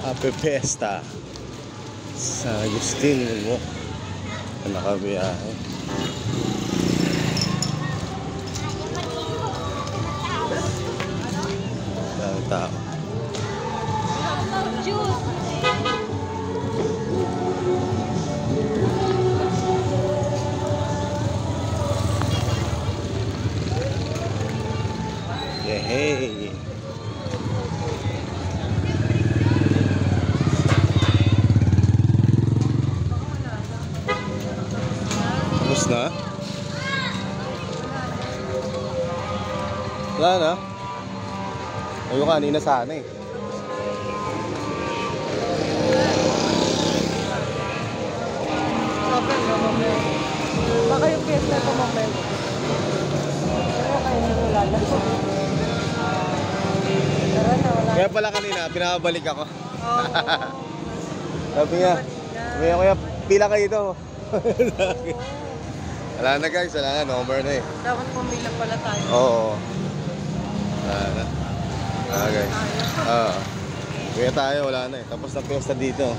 Happy Fiesta sa Agustin mo na nakabiyahe. Dami tao. Yehey! Tapos na? Wala na? Ayun kanina sana eh. Baka yung fiesta ko mamaya. Pero kayo na wala na. Tara na, wala. Kaya pala kanina, pinabalik ako. Oo. Sabi niya, kuya, pila kayo ito. Wala na guys, wala na, number na eh. Dapat pumila pala tayo. Oo. Wala na. Wala guys. Oo. Kuya tayo, wala na eh. Tapos na piyesta dito.